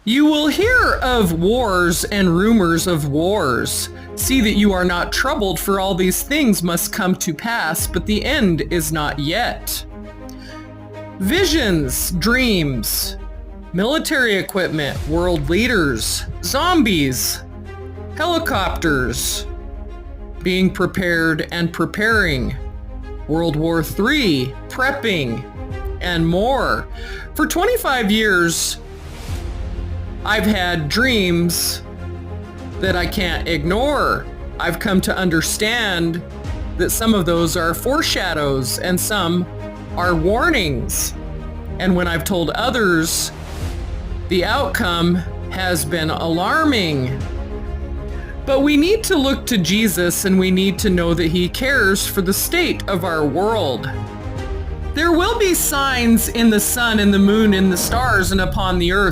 You will hear of wars and rumors of wars. See that you are not troubled, for all these things must come to pass, but the end is not yet. Visions, dreams, military equipment, world leaders, zombies, helicopters, being prepared and preparing, World War III, prepping, and more. For 25 years, I've had dreams that I can't ignore. I've come to understand that some of those are foreshadows and some are warnings. And when I've told others, the outcome has been alarming. But we need to look to Jesus, and we need to know that he cares for the state of our world. There will be signs in the sun and the moon and the stars and upon the earth